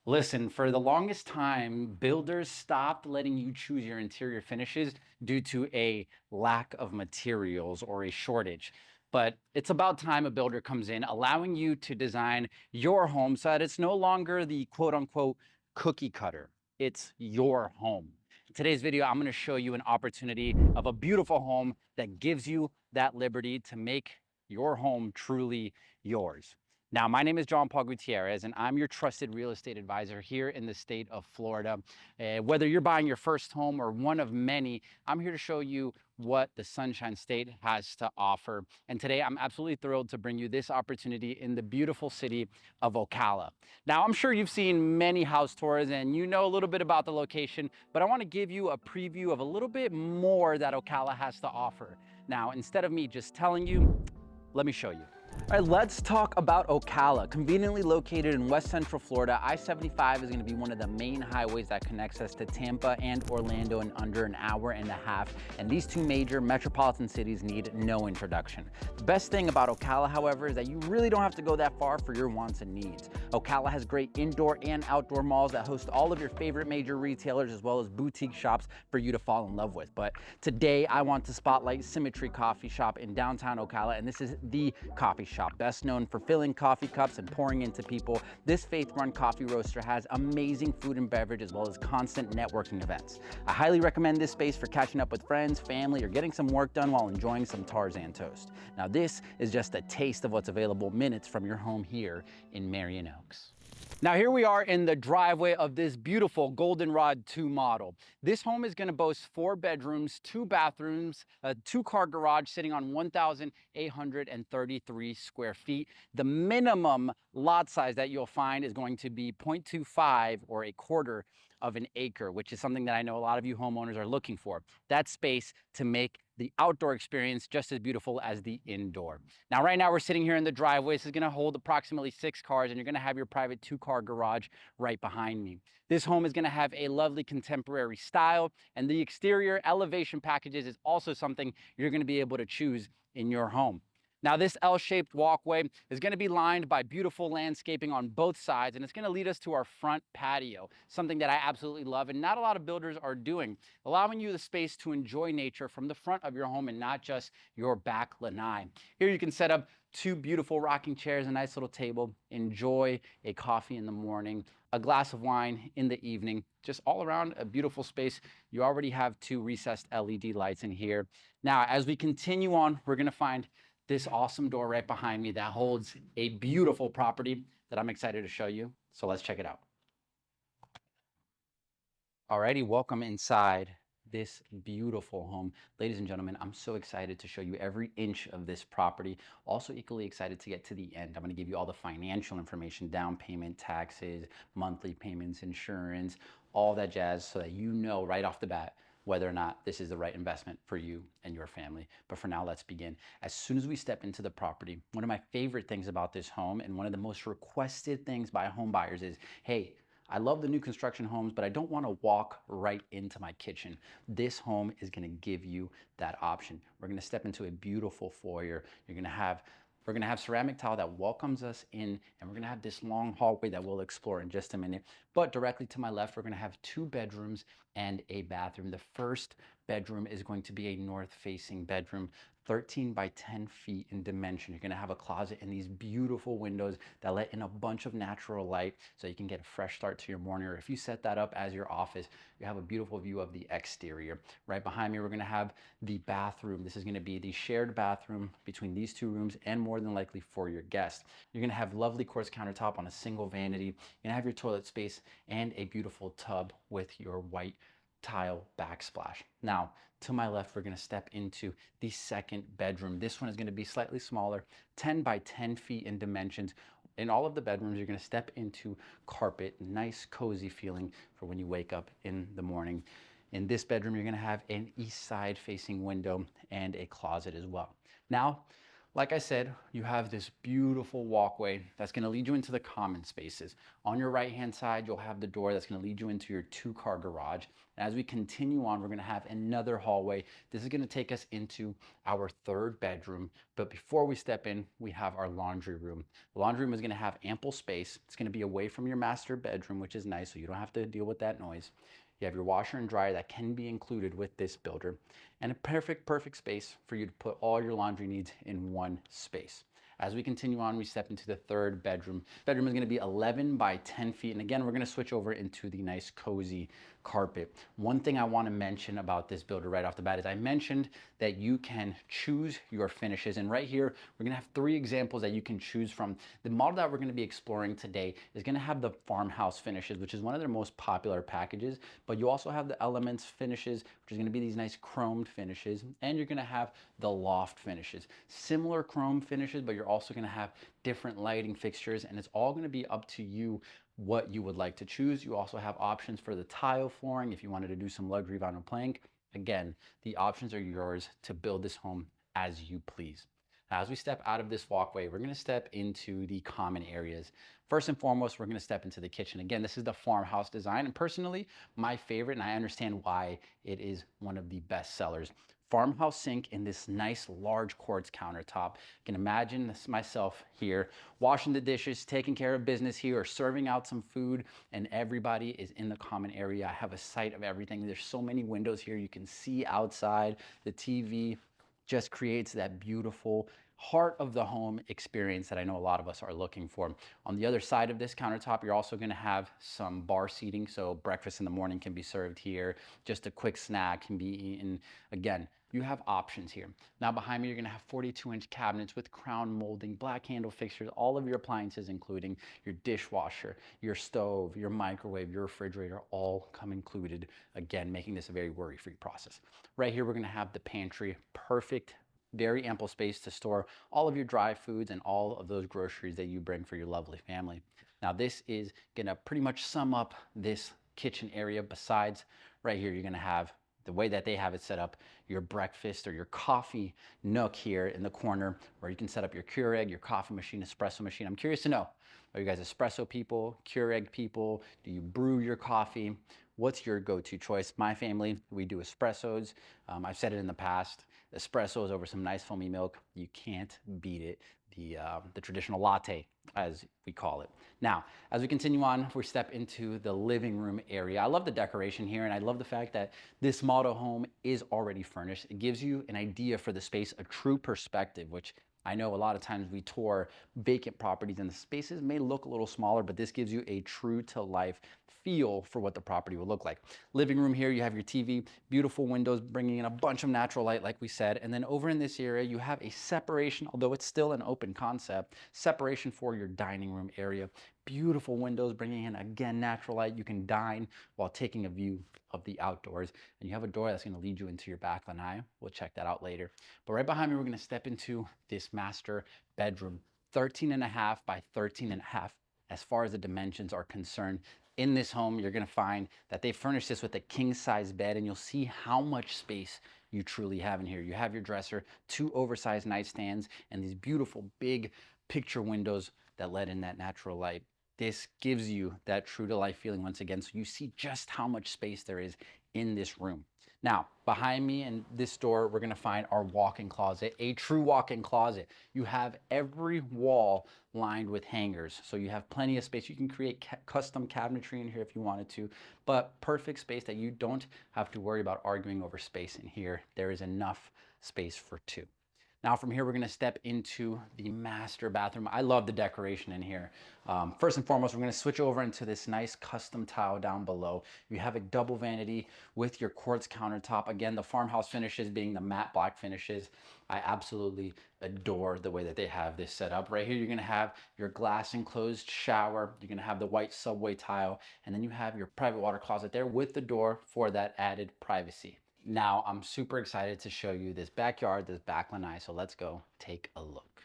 Listen, for the longest time, builders stopped letting you choose your interior finishes due to a lack of materials or a shortage. But it's about time a builder comes in, allowing you to design your home so that it's no longer the quote unquote cookie cutter. It's your home. In today's video, I'm going to show you an opportunity of a beautiful home that gives you that liberty to make your home truly yours. Now, my name is John Paul Gutierrez, and I'm your trusted real estate advisor here in the state of Florida. Whether you're buying your first home or one of many, I'm here to show you what the Sunshine State has to offer. And today, I'm absolutely thrilled to bring you this opportunity in the beautiful city of Ocala. Now, I'm sure you've seen many house tours and you know a little bit about the location, but I want to give you a preview of a little bit more that Ocala has to offer. Now, instead of me just telling you, let me show you. All right, let's talk about Ocala. Conveniently located in West Central Florida, I-75 is going to be one of the main highways that connects us to Tampa and Orlando in under an hour and a half. And these two major metropolitan cities need no introduction. The best thing about Ocala, however, is that you really don't have to go that far for your wants and needs. Ocala has great indoor and outdoor malls that host all of your favorite major retailers as well as boutique shops for you to fall in love with. But today I want to spotlight Symmetry Coffee Shop in downtown Ocala, and this is the coffee shop, best known for filling coffee cups and pouring into people. This faith-run coffee roaster has amazing food and beverage as well as constant networking events. I highly recommend this space for catching up with friends, family, or getting some work done while enjoying some Tarzan toast. Now this is just a taste of what's available minutes from your home here in Marion Oaks. Now here we are in the driveway of this beautiful Goldenrod 2 model. This home is going to boast 4 bedrooms, 2 bathrooms, a 2-car garage sitting on 1,833 square feet. The minimum lot size that you'll find is going to be 0.25 or a quarter of an acre, which is something that I know a lot of you homeowners are looking for. That space to make the outdoor experience just as beautiful as the indoor. Now, right now we're sitting here in the driveway. This is gonna hold approximately 6 cars, and you're gonna have your private 2-car garage right behind me. This home is gonna have a lovely contemporary style, and the exterior elevation packages is also something you're gonna be able to choose in your home. Now, this L-shaped walkway is going to be lined by beautiful landscaping on both sides, and it's going to lead us to our front patio, something that I absolutely love and not a lot of builders are doing, allowing you the space to enjoy nature from the front of your home and not just your back lanai. Here you can set up 2 beautiful rocking chairs, a nice little table, enjoy a coffee in the morning, a glass of wine in the evening, just all around a beautiful space. You already have 2 recessed LED lights in here. Now, as we continue on, we're going to find this awesome door right behind me that holds a beautiful property that I'm excited to show you. So let's check it out. Alrighty, welcome inside this beautiful home. Ladies and gentlemen, I'm so excited to show you every inch of this property. Also equally excited to get to the end. I'm going to give you all the financial information, down payment, taxes, monthly payments, insurance, all that jazz, so that you know right off the bat whether or not this is the right investment for you and your family. But for now, let's begin. As soon as we step into the property, one of my favorite things about this home and one of the most requested things by home buyers is, hey, I love the new construction homes, but I don't want to walk right into my kitchen. This home is going to give you that option. We're going to step into a beautiful foyer. We're going to have ceramic tile that welcomes us in, and we're going to have this long hallway that we'll explore in just a minute. But directly to my left, we're going to have 2 bedrooms and a bathroom. The first bedroom is going to be a north-facing bedroom, 13 by 10 feet in dimension. You're going to have a closet and these beautiful windows that let in a bunch of natural light so you can get a fresh start to your morning. Or if you set that up as your office, you have a beautiful view of the exterior. Right behind me, we're going to have the bathroom. This is going to be the shared bathroom between these 2 rooms and more than likely for your guests. You're going to have lovely quartz countertop on a single vanity. You're going to have your toilet space and a beautiful tub with your white tile backsplash. Now, to my left, we're going to step into the second bedroom. This one is going to be slightly smaller, 10 by 10 feet in dimensions. In all of the bedrooms, you're going to step into carpet, nice cozy feeling for when you wake up in the morning. In this bedroom, you're going to have an east side facing window and a closet as well. Now, Like I said, you have this beautiful walkway that's going to lead you into the common spaces. On your right-hand side, you'll have the door that's going to lead you into your two-car garage. And as we continue on, we're going to have another hallway. This is going to take us into our third bedroom. But before we step in, we have our laundry room. The laundry room is going to have ample space. It's going to be away from your master bedroom, which is nice, so you don't have to deal with that noise. You have your washer and dryer that can be included with this builder, and a perfect space for you to put all your laundry needs in one space. As we continue on, we step into the third bedroom. Bedroom is going to be 11 by 10 feet. And again, we're going to switch over into the nice cozy carpet. One thing I want to mention about this builder right off the bat is I mentioned that you can choose your finishes. And right here, we're going to have 3 examples that you can choose from. The model that we're going to be exploring today is going to have the farmhouse finishes, which is one of their most popular packages. But you also have the elements finishes, which is going to be these nice chromed finishes. And you're going to have the loft finishes. Similar chrome finishes, but you're also going to have different lighting fixtures, and it's all going to be up to you what you would like to choose. You also have options for the tile flooring if you wanted to do some luxury vinyl plank. Again, the options are yours to build this home as you please. Now, as we step out of this walkway, we're going to step into the common areas. First and foremost, we're going to step into the kitchen. Again, this is the farmhouse design, and personally, my favorite, and I understand why it is one of the best sellers. Farmhouse sink in this nice large quartz countertop. You can imagine this myself here, washing the dishes, taking care of business here, or serving out some food, and everybody is in the common area. I have a sight of everything. There's so many windows here. You can see outside. The TV just creates that beautiful heart of the home experience that I know a lot of us are looking for. On the other side of this countertop, you're also going to have some bar seating, so breakfast in the morning can be served here, just a quick snack can be eaten. Again, you have options here. Now behind me, you're going to have 42-inch cabinets with crown molding, black handle fixtures, all of your appliances, including your dishwasher, your stove, your microwave, your refrigerator, all come included. Again, making this a very worry-free process. Right here, we're going to have the pantry, perfect, very ample space to store all of your dry foods and all of those groceries that you bring for your lovely family. Now, this is going to pretty much sum up this kitchen area. Besides, right here, you're going to have the way that they have it set up, your breakfast or your coffee nook here in the corner, where you can set up your Keurig, your coffee machine, espresso machine. I'm curious to know, are you guys espresso people, Keurig people? Do you brew your coffee? What's your go-to choice? My family, we do espressos. I've said it in the past, espressos over some nice foamy milk. You can't beat it. The traditional latte, as we call it. Now, as we continue on, we step into the living room area. I love the decoration here, and I love the fact that this model home is already furnished. It gives you an idea for the space, a true perspective, which I know a lot of times we tour vacant properties and the spaces may look a little smaller, but this gives you a true to life feel for what the property will look like. Living room here, you have your TV, beautiful windows bringing in a bunch of natural light, like we said. And then over in this area, you have a separation, although it's still an open concept, separation for your dining room area. Beautiful windows bringing in, again, natural light. You can dine while taking a view of the outdoors. And you have a door that's going to lead you into your back lanai. We'll check that out later. But right behind me, we're going to step into this master bedroom, 13.5 by 13.5. As far as the dimensions are concerned, in this home, you're going to find that they furnished this with a king-size bed, and you'll see how much space you truly have in here. You have your dresser, 2 oversized nightstands, and these beautiful big picture windows that let in that natural light. This gives you that true to life feeling once again, so you see just how much space there is in this room. Now, behind me in this door, we're gonna find our walk-in closet, a true walk-in closet. You have every wall lined with hangers, so you have plenty of space. You can create custom cabinetry in here if you wanted to, but perfect space that you don't have to worry about arguing over space in here. There is enough space for 2. Now from here, we're gonna step into the master bathroom. I love the decoration in here. First and foremost, we're gonna switch over into this nice custom tile down below. You have a double vanity with your quartz countertop. Again, the farmhouse finishes being the matte black finishes. I absolutely adore the way that they have this set up. Right here, you're gonna have your glass enclosed shower. You're gonna have the white subway tile, and then you have your private water closet there with the door for that added privacy. Now, I'm super excited to show you this backyard, this back lanai, so let's go take a look.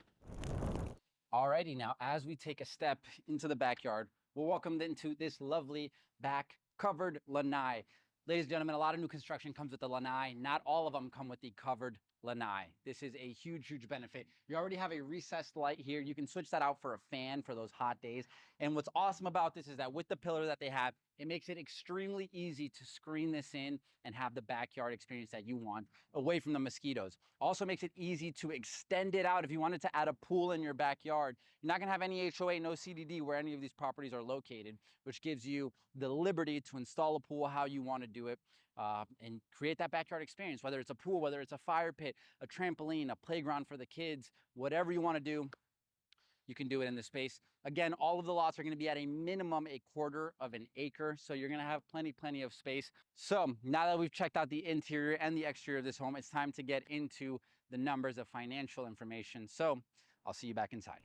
Alrighty, now as we take a step into the backyard, we're welcomed into this lovely back covered lanai. Ladies and gentlemen, a lot of new construction comes with the lanai. Not all of them come with the covered lanai. This is a huge benefit. You already have a recessed light here. You can switch that out for a fan for those hot days. And what's awesome about this is that with the pillar that they have, it makes it extremely easy to screen this in and have the backyard experience that you want away from the mosquitoes. Also makes it easy to extend it out if you wanted to add a pool in your backyard. You're not gonna have any HOA, no CDD where any of these properties are located, which gives you the liberty to install a pool how you want to do it, and create that backyard experience, whether it's a pool, whether it's a fire pit, a trampoline, a playground for the kids, whatever you want to do, you can do it in this space. Again, all of the lots are going to be at a minimum a quarter of an acre. So you're going to have plenty of space. So now that we've checked out the interior and the exterior of this home, it's time to get into the numbers of financial information. So I'll see you back inside.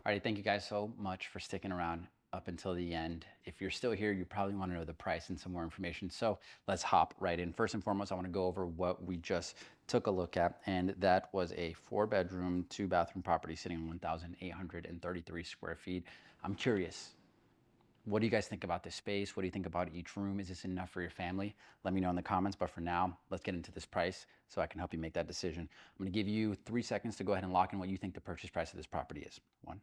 All right, thank you guys so much for sticking around up until the end. If you're still here, you probably want to know the price and some more information. So let's hop right in. First and foremost, I want to go over what we just took a look at, and that was a 4-bedroom, 2-bathroom property sitting on 1,833 square feet. I'm curious, what do you guys think about this space? What do you think about each room? Is this enough for your family? Let me know in the comments, but for now, let's get into this price so I can help you make that decision. I'm gonna give you 3 seconds to go ahead and lock in what you think the purchase price of this property is. 1,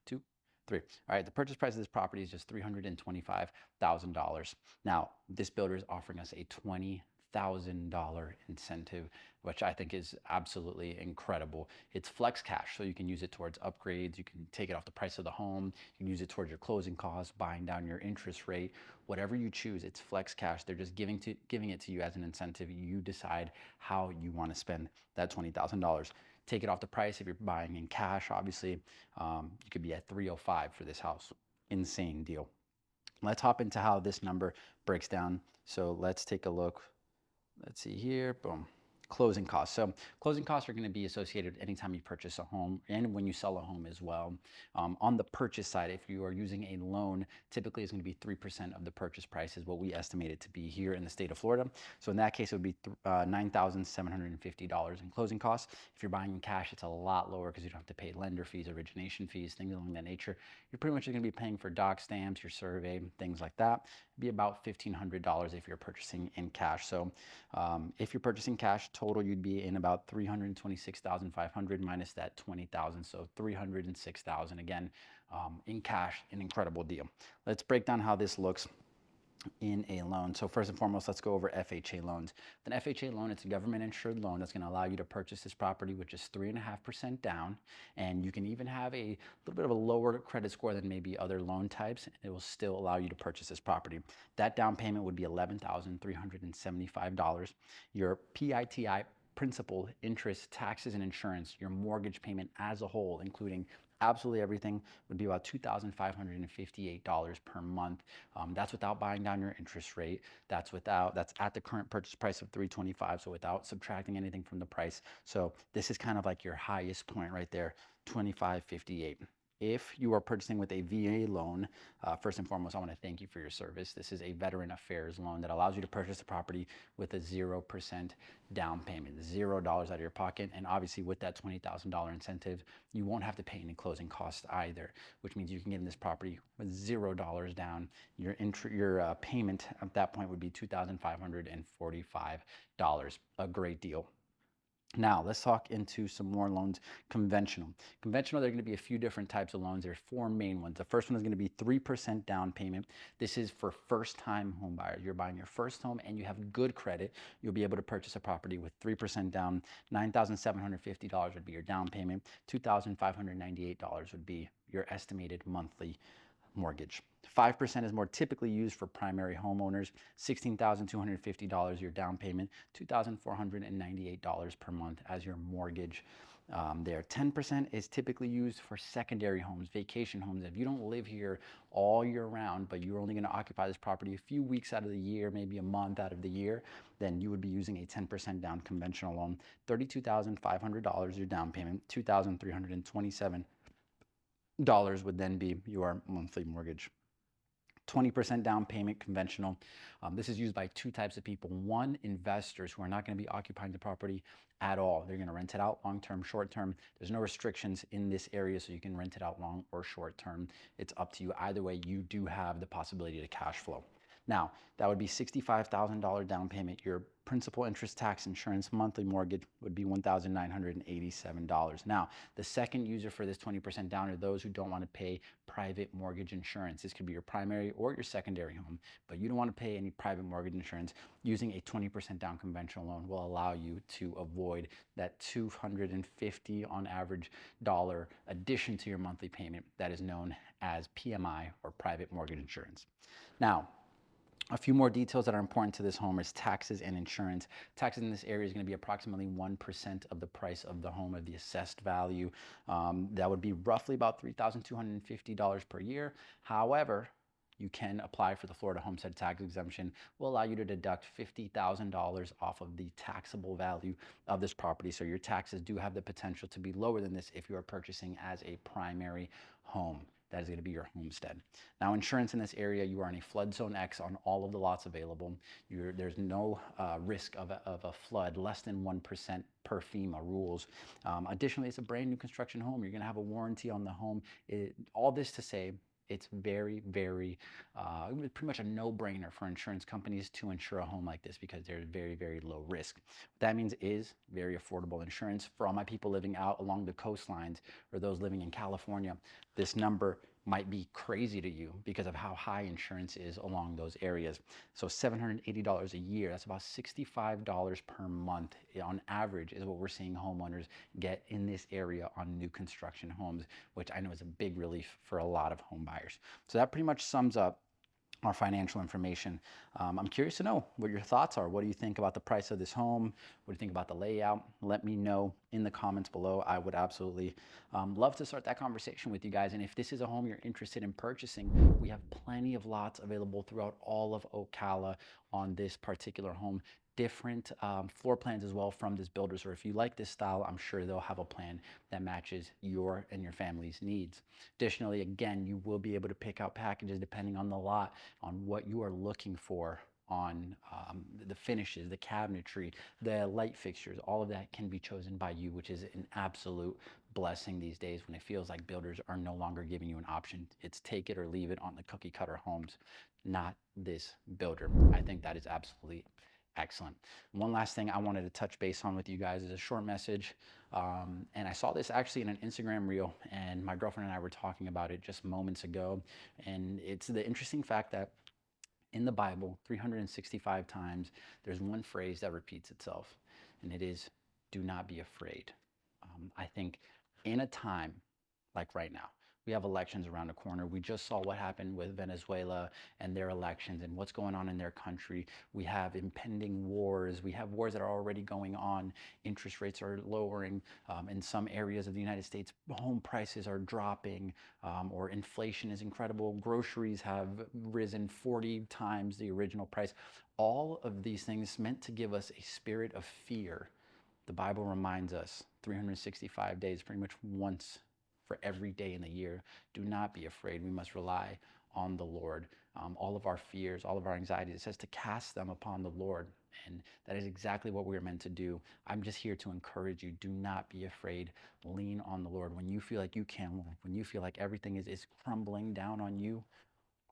2, 3. All right, the purchase price of this property is just $325,000. Now, this builder is offering us a $20,000 incentive, which I think is absolutely incredible. It's flex cash, so you can use it towards upgrades. You can take it off the price of the home. You can use it towards your closing costs, buying down your interest rate, whatever you choose. It's flex cash. They're just giving it to you as an incentive. You decide how you want to spend that $20,000. Take it off the price if you're buying in cash. Obviously, you could be at 305 for this house. Insane deal. Let's hop into how this number breaks down. So let's take a look. Let's see here. Boom. Closing costs. So closing costs are going to be associated anytime you purchase a home and when you sell a home as well. On the purchase side, if you are using a loan, typically it's going to be 3% of the purchase price is what we estimate it to be here in the state of Florida. So in that case, it would be $9,750 in closing costs. If you're buying in cash, it's a lot lower because you don't have to pay lender fees, origination fees, things along that nature. You're pretty much going to be paying for doc stamps, your survey, things like that. It'd be about $1,500 if you're purchasing in cash. So if you're purchasing cash, total you'd be in about $326,500 minus that $20,000, so $306,000 again in cash. An incredible deal. Let's break down how this looks in a loan. So first and foremost, let's go over FHA loans. An FHA loan, it's a government insured loan that's going to allow you to purchase this property with just 3.5% down, and you can even have a little bit of a lower credit score than maybe other loan types. It will still allow you to purchase this property. That down payment would be $11,375. Your PITI, principal, interest, taxes, and insurance, your mortgage payment as a whole, including absolutely everything, would be about $2,558 per month. That's without buying down your interest rate. That's at the current purchase price of $325, so without subtracting anything from the price. So this is kind of like your highest point right there, $2,558. If you are purchasing with a VA loan, first and foremost, I want to thank you for your service. This is a Veteran Affairs loan that allows you to purchase a property with a 0% down payment, $0 out of your pocket. And obviously with that $20,000 incentive, you won't have to pay any closing costs either, which means you can get in this property with $0 down. Your payment at that point would be $2,545. A great deal. Now, let's talk into some more loans. Conventional. Conventional, there are going to be a few different types of loans. There's 4 main ones. The first one is going to be 3% down payment. This is for first-time home buyers. You're buying your first home and you have good credit. You'll be able to purchase a property with 3% down. $9,750 would be your down payment. $2,598 would be your estimated monthly mortgage. 5% is more typically used for primary homeowners. $16,250 your down payment, $2,498 per month as your mortgage. There, 10% is typically used for secondary homes, vacation homes. If you don't live here all year round, but you're only going to occupy this property a few weeks out of the year, maybe a month out of the year, then you would be using a 10% down conventional loan. $32,500 your down payment, $2,327 would then be your monthly mortgage. 20% down payment conventional. This is used by 2 types of people. One, investors who are not going to be occupying the property at all. They're going to rent it out long-term, short-term. There's no restrictions in this area, so you can rent it out long or short-term. It's up to you. Either way, you do have the possibility to cash flow. Now, that would be $65,000 down payment. Your principal, interest, tax, insurance, monthly mortgage would be $1,987. Now, the second user for this 20% down are those who don't want to pay private mortgage insurance. This could be your primary or your secondary home, but you don't want to pay any private mortgage insurance. Using a 20% down conventional loan will allow you to avoid that $250 on average dollar addition to your monthly payment that is known as PMI or private mortgage insurance. Now, a few more details that are important to this home is taxes and insurance. Taxes in this area is going to be approximately 1% of the price of the home, of the assessed value. That would be roughly about $3,250 per year. However, you can apply for the Florida homestead tax exemption. Will allow you to deduct $50,000 off of the taxable value of this property. So your taxes do have the potential to be lower than this if you are purchasing as a primary home. That is going to be your homestead. Now, insurance in this area, you are in a flood zone X on all of the lots available. There's no risk of a flood, less than 1% per FEMA rules. Additionally, it's a brand new construction home. You're going to have a warranty on the home. All this to say, it's very, very, pretty much a no-brainer for insurance companies to insure a home like this because there's very, very low risk. What that means is very affordable insurance. For all my people living out along the coastlines or those living in California, this number might be crazy to you because of how high insurance is along those areas. So $780 a year, that's about $65 per month on average is what we're seeing homeowners get in this area on new construction homes, which I know is a big relief for a lot of home buyers. So that pretty much sums up our financial information. I'm curious to know what your thoughts are. What do you think about the price of this home? What do you think about the layout? Let me know in the comments below. I would absolutely love to start that conversation with you guys. And if this is a home you're interested in purchasing, we have plenty of lots available throughout all of Ocala on this particular home. Different floor plans as well from this builder. So if you like this style, I'm sure they'll have a plan that matches your and your family's needs. Additionally, again, you will be able to pick out packages depending on the lot, on what you are looking for, on the finishes, the cabinetry, the light fixtures. All of that can be chosen by you, which is an absolute blessing these days when it feels like builders are no longer giving you an option. It's take it or leave it on the cookie cutter homes, not this builder. I think that is absolutely excellent. One last thing I wanted to touch base on with you guys is a short message. And I saw this actually in an Instagram reel, and my girlfriend and I were talking about it just moments ago. And it's the interesting fact that in the Bible, 365 times, there's one phrase that repeats itself, and it is, do not be afraid. I think in a time like right now, we have elections around the corner. We just saw what happened with Venezuela and their elections and what's going on in their country. We have impending wars. We have wars that are already going on. Interest rates are lowering. In some areas of the United States, home prices are dropping, or inflation is incredible. Groceries have risen 40 times the original price. All of these things meant to give us a spirit of fear. The Bible reminds us 365 days, pretty much once for every day in the year. Do not be afraid. We must rely on the Lord. All of our fears, all of our anxieties, it says to cast them upon the Lord. And that is exactly what we're meant to do. I'm just here to encourage you. Do not be afraid. Lean on the Lord. When you feel like you can't move, when you feel like everything is crumbling down on you,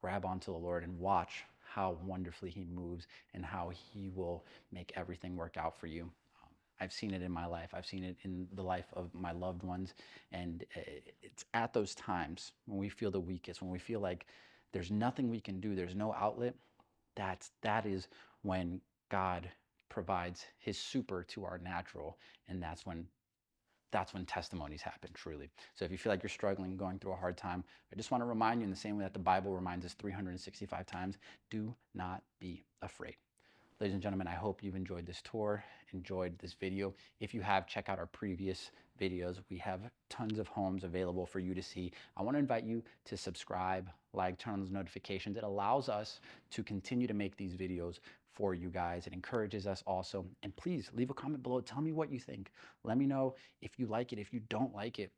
grab onto the Lord and watch how wonderfully He moves and how He will make everything work out for you. I've seen it in my life. I've seen it in the life of my loved ones. And it's at those times when we feel the weakest, when we feel like there's nothing we can do, there's no outlet, that is when God provides His super to our natural. And that's when testimonies happen, truly. So if you feel like you're struggling, going through a hard time, I just want to remind you in the same way that the Bible reminds us 365 times, do not be afraid. Ladies and gentlemen, I hope you've enjoyed this tour, enjoyed this video. If you have, check out our previous videos. We have tons of homes available for you to see. I want to invite you to subscribe, like, turn on those notifications. It allows us to continue to make these videos for you guys. It encourages us also. And please leave a comment below. Tell me what you think. Let me know if you like it, if you don't like it.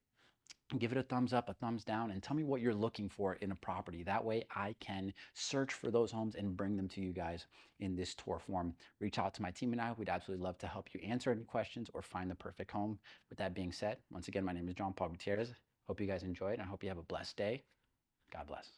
Give it a thumbs up, a thumbs down, and tell me what you're looking for in a property. That way I can search for those homes and bring them to you guys in this tour form. Reach out to my team and I. We'd absolutely love to help you answer any questions or find the perfect home. With that being said, once again, my name is John Paul Gutierrez. Hope you guys enjoyed, and I hope you have a blessed day. God bless.